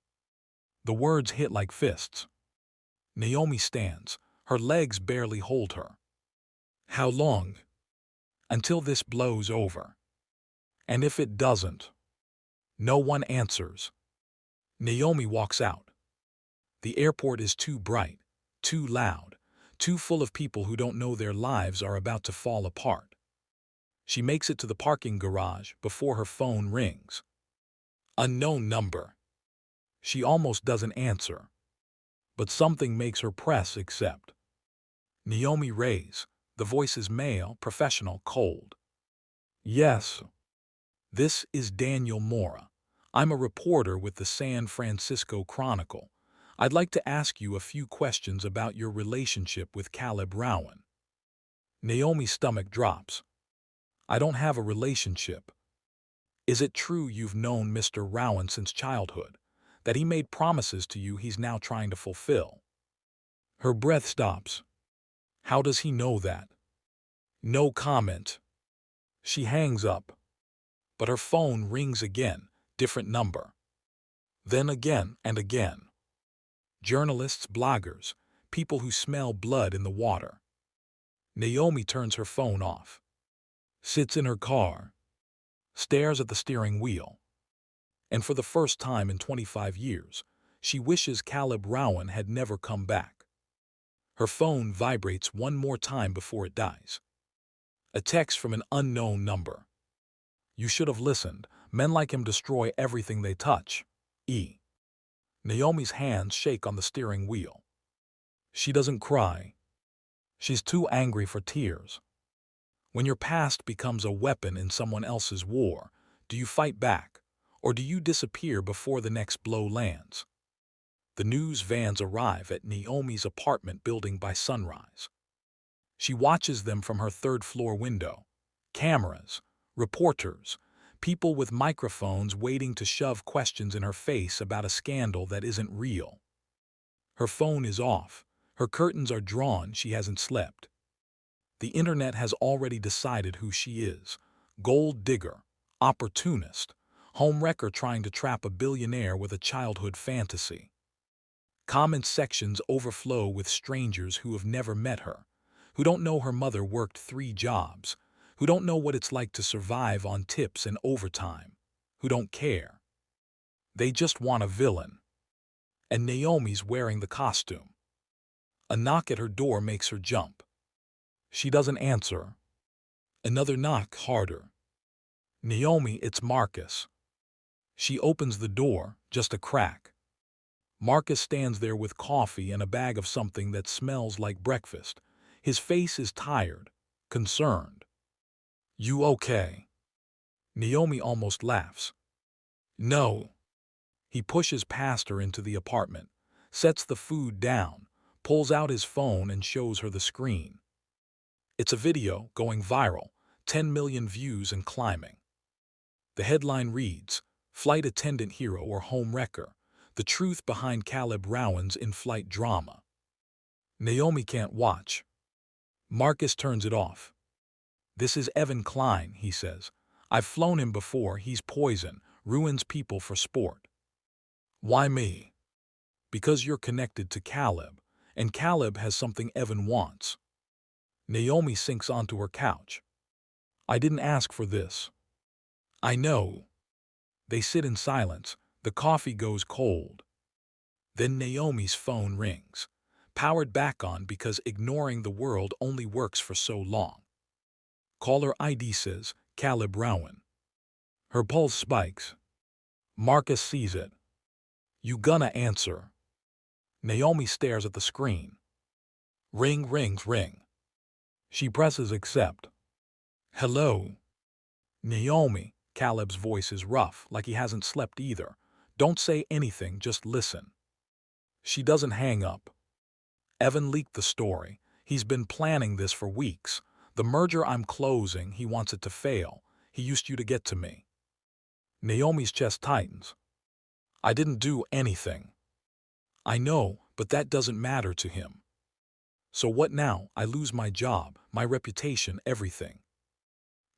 The words hit like fists. Naomi stands. Her legs barely hold her. How long? Until this blows over. And if it doesn't? No one answers. Naomi walks out. The airport is too bright, too loud, too full of people who don't know their lives are about to fall apart. She makes it to the parking garage before her phone rings. Unknown number. She almost doesn't answer. But something makes her press accept. Naomi Reyes. The voice is male, professional, cold. Yes. This is Daniel Mora. I'm a reporter with the San Francisco Chronicle. I'd like to ask you a few questions about your relationship with Caleb Rowan. Naomi's stomach drops. I don't have a relationship. Is it true you've known Mr. Rowan since childhood? That he made promises to you he's now trying to fulfill? Her breath stops. How does he know that? No comment. She hangs up. But her phone rings again, different number. Then again and again. Journalists, bloggers, people who smell blood in the water. Naomi turns her phone off. Sits in her car. Stares at the steering wheel. And for the first time in 25 years, she wishes Caleb Rowan had never come back. Her phone vibrates one more time before it dies. A text from an unknown number. You should have listened. Men like him destroy everything they touch. E. Naomi's hands shake on the steering wheel. She doesn't cry. She's too angry for tears. When your past becomes a weapon in someone else's war, do you fight back, or do you disappear before the next blow lands? The news vans arrive at Naomi's apartment building by sunrise. She watches them from her third-floor window. Cameras, reporters, people with microphones waiting to shove questions in her face about a scandal that isn't real. Her phone is off. Her curtains are drawn. She hasn't slept. The internet has already decided who she is. Gold digger, opportunist, homewrecker trying to trap a billionaire with a childhood fantasy. Comment sections overflow with strangers who have never met her, who don't know her mother worked 3 jobs, who don't know what it's like to survive on tips and overtime, who don't care. They just want a villain. And Naomi's wearing the costume. A knock at her door makes her jump. She doesn't answer. Another knock, harder. Naomi, it's Marcus. She opens the door, just a crack. Marcus stands there with coffee and a bag of something that smells like breakfast. His face is tired, concerned. You okay? Naomi almost laughs. No. He pushes past her into the apartment, sets the food down, pulls out his phone and shows her the screen. It's a video going viral, 10 million views and climbing. The headline reads, Flight Attendant Hero or Home Wrecker, the truth behind Caleb Rowan's in-flight drama. Naomi can't watch. Marcus turns it off. This is Evan Klein, he says. I've flown him before. He's poison, ruins people for sport. Why me? Because you're connected to Caleb, and Caleb has something Evan wants. Naomi sinks onto her couch. I didn't ask for this. I know. They sit in silence. The coffee goes cold. Then Naomi's phone rings, powered back on because ignoring the world only works for so long. Caller ID says, Caleb Rowan. Her pulse spikes. Marcus sees it. You gonna answer? Naomi stares at the screen. Ring, rings, ring. She presses accept. Hello? Naomi, Caleb's voice is rough, like he hasn't slept either. Don't say anything, just listen. She doesn't hang up. Evan leaked the story. He's been planning this for weeks. The merger I'm closing, he wants it to fail. He used you to get to me. Naomi's chest tightens. I didn't do anything. I know, but that doesn't matter to him. So what now? I lose my job, my reputation, everything.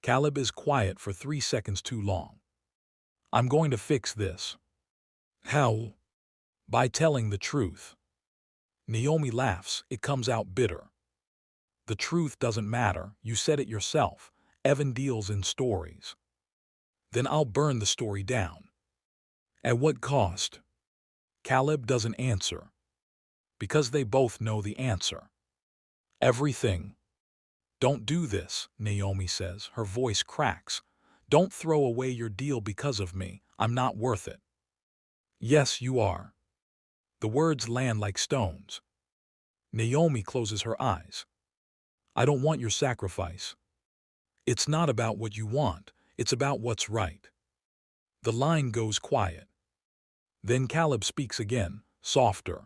Caleb is quiet for 3 seconds too long. I'm going to fix this. How? By telling the truth. Naomi laughs. It comes out bitter. The truth doesn't matter. You said it yourself. Evan deals in stories. Then I'll burn the story down. At what cost? Caleb doesn't answer. Because they both know the answer. Everything. Don't do this, Naomi says. Her voice cracks. Don't throw away your deal because of me. I'm not worth it. Yes, you are. The words land like stones. Naomi closes her eyes. I don't want your sacrifice. It's not about what you want. It's about what's right. The line goes quiet. Then Caleb speaks again, softer.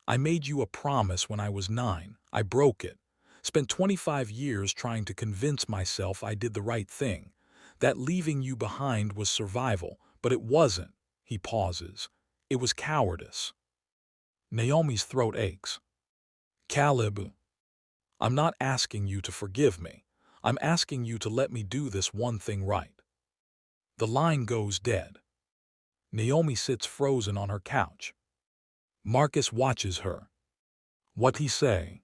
I made you a promise when I was 9. I broke it. Spent 25 years trying to convince myself I did the right thing. That leaving you behind was survival, but it wasn't. He pauses. It was cowardice. Naomi's throat aches. Caleb, I'm not asking you to forgive me. I'm asking you to let me do this one thing right. The line goes dead. Naomi sits frozen on her couch. Marcus watches her. What'd he say?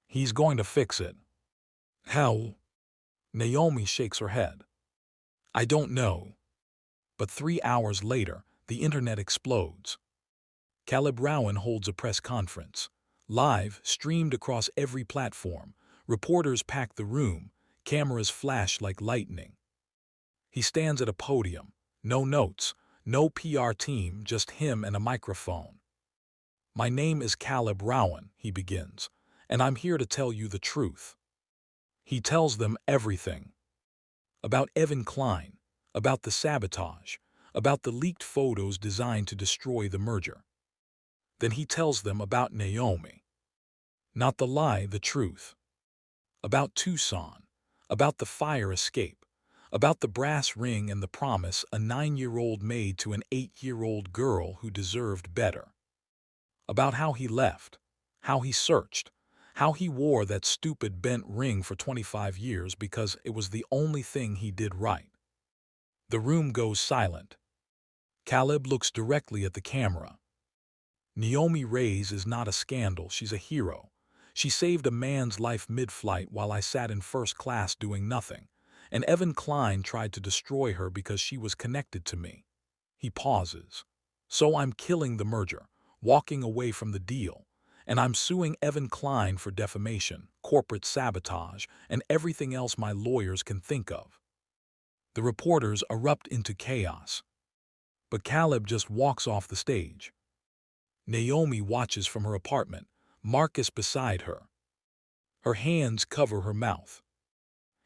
He's going to fix it. How? Naomi shakes her head. I don't know. But 3 hours later, the internet explodes. Caleb Rowan holds a press conference. Live, streamed across every platform. Reporters pack the room. Cameras flash like lightning. He stands at a podium. No notes, no PR team, just him and a microphone. My name is Caleb Rowan, he begins, and I'm here to tell you the truth. He tells them everything. About Evan Klein, about the sabotage, about the leaked photos designed to destroy the merger. Then he tells them about Naomi. Not the lie, the truth. About Tucson, about the fire escape, about the brass ring and the promise a 9-year-old made to an 8-year-old girl who deserved better. About how he left, how he searched, how he wore that stupid bent ring for 25 years because it was the only thing he did right. The room goes silent. Caleb looks directly at the camera. Naomi Reyes is not a scandal, she's a hero. She saved a man's life mid-flight while I sat in first class doing nothing, and Evan Klein tried to destroy her because she was connected to me. He pauses. So I'm killing the merger, walking away from the deal, and I'm suing Evan Klein for defamation, corporate sabotage, and everything else my lawyers can think of. The reporters erupt into chaos. But Caleb just walks off the stage. Naomi watches from her apartment, Marcus beside her. Her hands cover her mouth.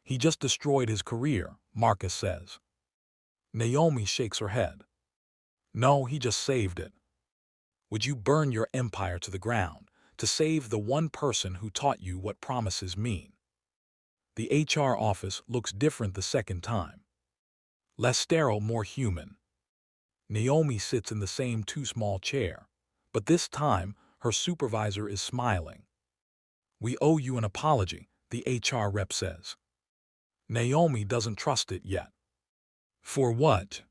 He just destroyed his career, Marcus says. Naomi shakes her head. No, he just saved it. Would you burn your empire to the ground to save the one person who taught you what promises mean? The HR office looks different the second time. Less sterile, more human. Naomi sits in the same too-small chair, but this time her supervisor is smiling. We owe you an apology, the HR rep says. Naomi doesn't trust it yet. For what?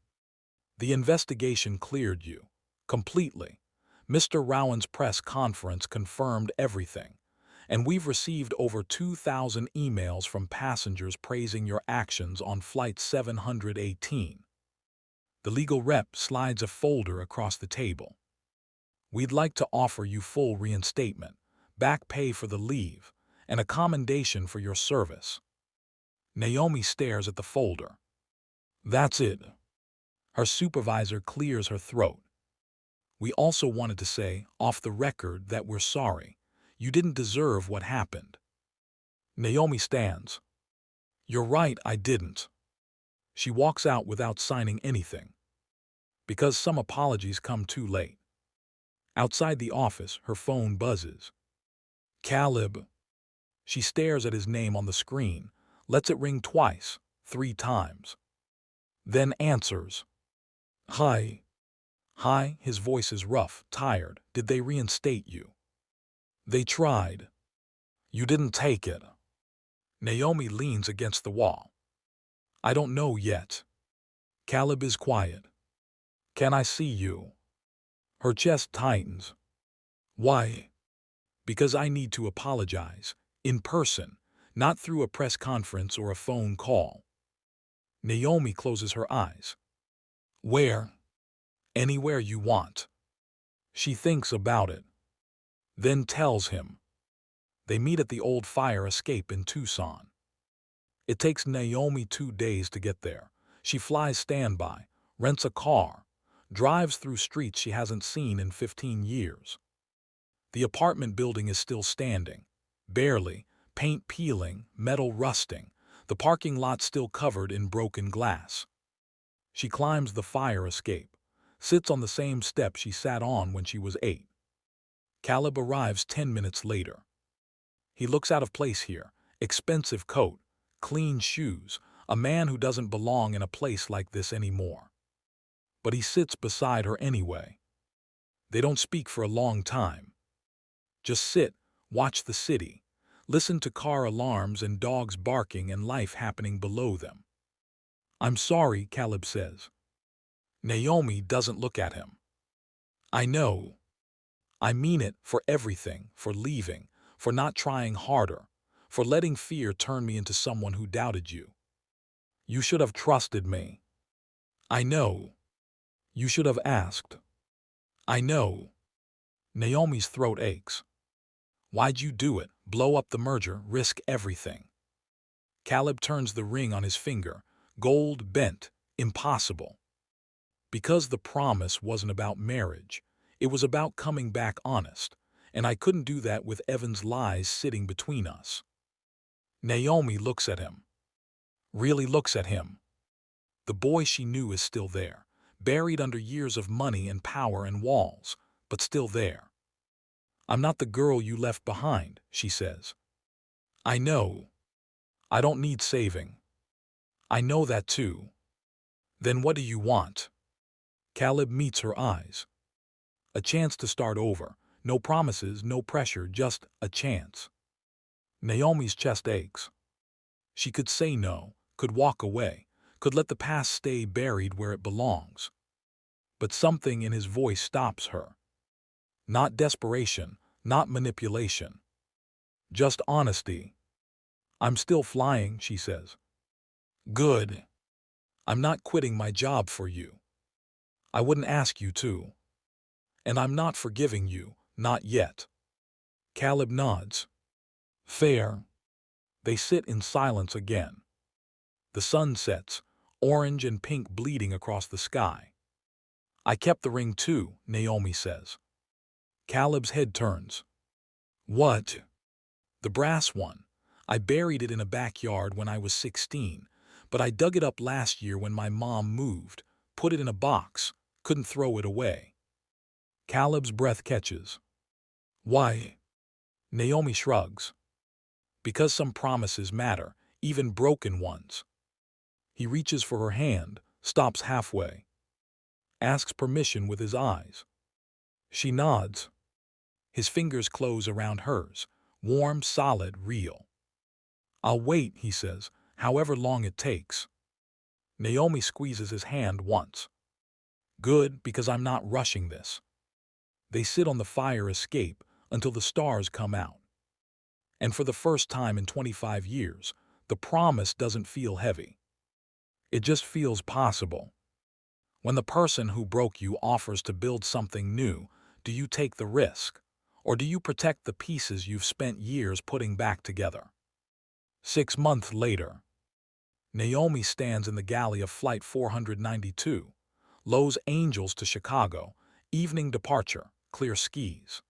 The investigation cleared you. Completely. Mr. Rowan's press conference confirmed everything, and we've received over 2,000 emails from passengers praising your actions on Flight 718. The legal rep slides a folder across the table. We'd like to offer you full reinstatement, back pay for the leave, and a commendation for your service. Naomi stares at the folder. That's it. Her supervisor clears her throat. We also wanted to say, off the record, that we're sorry. You didn't deserve what happened. Naomi stands. You're right, I didn't. She walks out without signing anything. Because some apologies come too late. Outside the office, her phone buzzes. Caleb. She stares at his name on the screen, lets it ring twice, 3 times. Then answers. Hi. Hi, his voice is rough, tired. Did they reinstate you? They tried. You didn't take it. Naomi leans against the wall. I don't know yet. Caleb is quiet. Can I see you? Her chest tightens. Why? Because I need to apologize, in person, not through a press conference or a phone call. Naomi closes her eyes. Where? Anywhere you want. She thinks about it. Then tells him. They meet at the old fire escape in Tucson. It takes Naomi 2 days to get there. She flies standby, rents a car, drives through streets she hasn't seen in 15 years. The apartment building is still standing, barely, paint peeling, metal rusting, the parking lot still covered in broken glass. She climbs the fire escape, sits on the same step she sat on when she was 8. Caleb arrives 10 minutes later. He looks out of place here, expensive coat, clean shoes, a man who doesn't belong in a place like this anymore. But he sits beside her anyway. They don't speak for a long time. Just sit, watch the city, listen to car alarms and dogs barking and life happening below them. I'm sorry, Caleb says. Naomi doesn't look at him. I know. I mean it, for everything, for leaving, for not trying harder, for letting fear turn me into someone who doubted you. You should have trusted me. I know. You should have asked. I know. Naomi's throat aches. Why'd you do it? Blow up the merger, risk everything. Caleb turns the ring on his finger, gold bent, impossible. Because the promise wasn't about marriage. It was about coming back honest, and I couldn't do that with Evan's lies sitting between us. Naomi looks at him. Really looks at him. The boy she knew is still there, buried under years of money and power and walls, but still there. I'm not the girl you left behind, she says. I know. I don't need saving. I know that too. Then what do you want? Caleb meets her eyes. A chance to start over. No promises, no pressure, just a chance. Naomi's chest aches. She could say no, could walk away, could let the past stay buried where it belongs. But something in his voice stops her. Not desperation, not manipulation. Just honesty. I'm still flying, she says. Good. I'm not quitting my job for you. I wouldn't ask you to. And I'm not forgiving you, not yet. Caleb nods. Fair. They sit in silence again. The sun sets, orange and pink bleeding across the sky. I kept the ring too, Naomi says. Caleb's head turns. What? The brass one. I buried it in a backyard when I was 16, but I dug it up last year when my mom moved, put it in a box, couldn't throw it away. Caleb's breath catches. Why? Naomi shrugs. Because some promises matter, even broken ones. He reaches for her hand, stops halfway. Asks permission with his eyes. She nods. His fingers close around hers, warm, solid, real. I'll wait, he says, however long it takes. Naomi squeezes his hand once. Good, because I'm not rushing this. They sit on the fire escape until the stars come out. And for the first time in 25 years, the promise doesn't feel heavy. It just feels possible. When the person who broke you offers to build something new, do you take the risk? Or do you protect the pieces you've spent years putting back together? 6 months later, Naomi stands in the galley of Flight 492, Los Angeles to Chicago, evening departure, clear skies.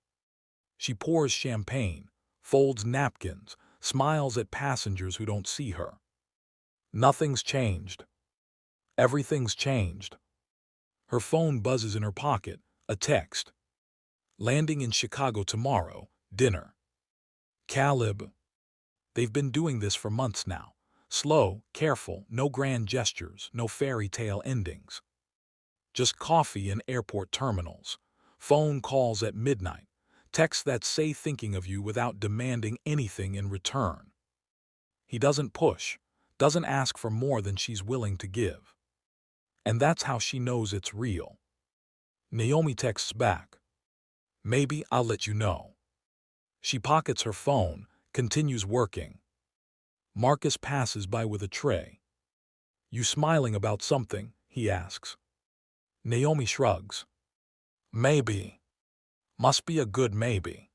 She pours champagne, folds napkins, smiles at passengers who don't see her. Nothing's changed. Everything's changed. Her phone buzzes in her pocket, a text. Landing in Chicago tomorrow, dinner. Caleb. They've been doing this for months now. Slow, careful, no grand gestures, no fairy tale endings. Just coffee in airport terminals, phone calls at midnight, texts that say thinking of you without demanding anything in return. He doesn't push, doesn't ask for more than she's willing to give. And that's how she knows it's real. Naomi texts back. Maybe I'll let you know. She pockets her phone, continues working. Marcus passes by with a tray. You smiling about something? He asks. Naomi shrugs. Maybe. Must be a good maybe.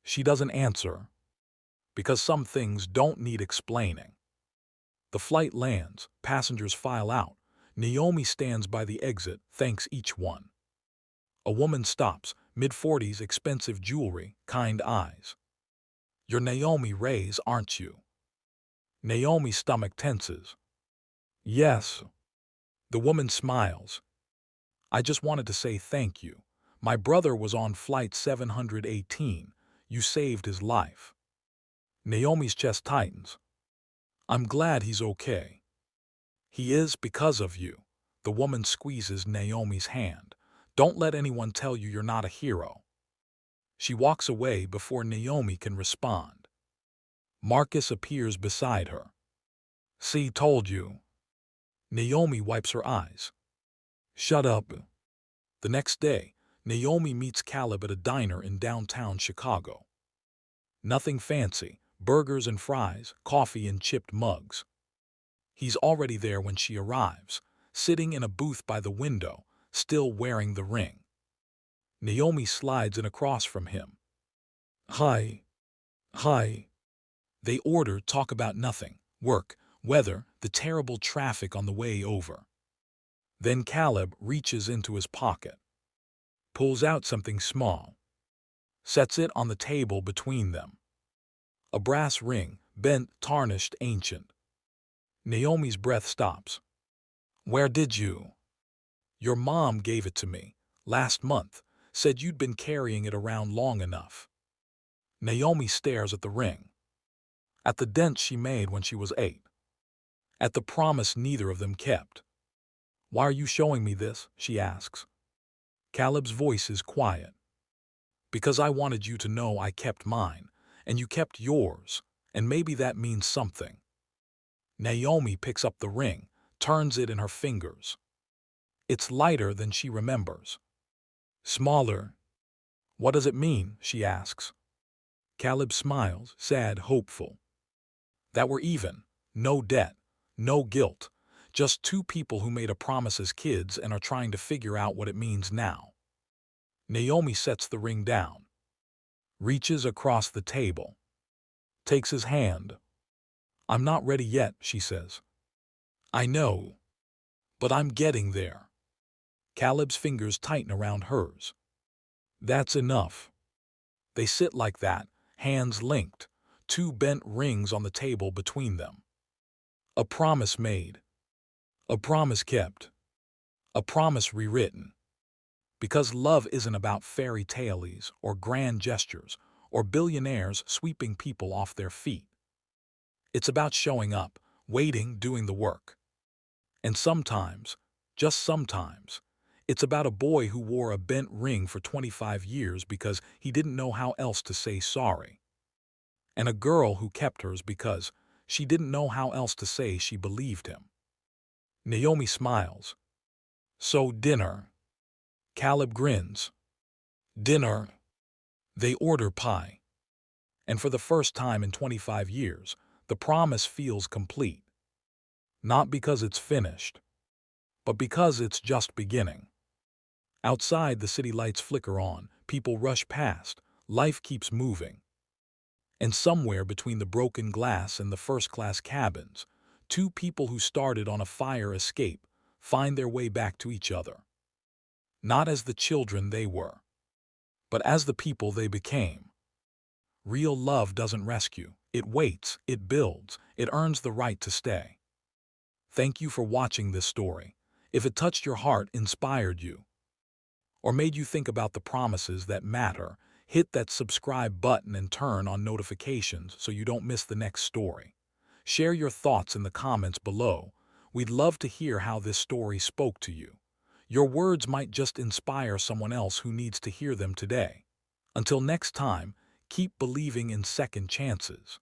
She doesn't answer. Because some things don't need explaining. The flight lands, passengers file out. Naomi stands by the exit, thanks each one. A woman stops, mid-40s, expensive jewelry, kind eyes. You're Naomi Reyes, aren't you? Naomi's stomach tenses. Yes. The woman smiles. I just wanted to say thank you. My brother was on flight 718. You saved his life. Naomi's chest tightens. I'm glad he's okay. He is because of you. The woman squeezes Naomi's hand. Don't let anyone tell you you're not a hero. She walks away before Naomi can respond. Marcus appears beside her. See, told you. Naomi wipes her eyes. Shut up. The next day, Naomi meets Caleb at a diner in downtown Chicago. Nothing fancy, burgers and fries, coffee in chipped mugs. He's already there when she arrives, sitting in a booth by the window, still wearing the ring. Naomi slides in across from him. Hi. Hi. They order, talk about nothing, work, weather, the terrible traffic on the way over. Then Caleb reaches into his pocket, pulls out something small, sets it on the table between them. A brass ring, bent, tarnished, ancient. Naomi's breath stops. Where did you? Your mom gave it to me, last month, said you'd been carrying it around long enough. Naomi stares at the ring, at the dent she made when she was 8, at the promise neither of them kept. Why are you showing me this? She asks. Caleb's voice is quiet. Because I wanted you to know I kept mine, and you kept yours, and maybe that means something. Naomi picks up the ring, turns it in her fingers. It's lighter than she remembers. Smaller. What does it mean? She asks. Caleb smiles, sad, hopeful. That we're even. No debt. No guilt. Just two people who made a promise as kids and are trying to figure out what it means now. Naomi sets the ring down, reaches across the table, takes his hand. I'm not ready yet, she says. I know, but I'm getting there. Caleb's fingers tighten around hers. That's enough. They sit like that, hands linked, two bent rings on the table between them. A promise made. A promise kept. A promise rewritten. Because love isn't about fairy tales or grand gestures or billionaires sweeping people off their feet. It's about showing up, waiting, doing the work. And sometimes, just sometimes, it's about a boy who wore a bent ring for 25 years because he didn't know how else to say sorry. And a girl who kept hers because she didn't know how else to say she believed him. Naomi smiles. So dinner. Caleb grins. Dinner. They order pie. And for the first time in 25 years, the promise feels complete. Not because it's finished, but because it's just beginning. Outside, the city lights flicker on, people rush past, life keeps moving. And somewhere between the broken glass and the first-class cabins, two people who started on a fire escape find their way back to each other. Not as the children they were, but as the people they became. Real love doesn't rescue. It waits, it builds, it earns the right to stay. Thank you for watching this story. If it touched your heart, inspired you, or made you think about the promises that matter, hit that subscribe button and turn on notifications so you don't miss the next story. Share your thoughts in the comments below. We'd love to hear how this story spoke to you. Your words might just inspire someone else who needs to hear them today. Until next time, keep believing in second chances.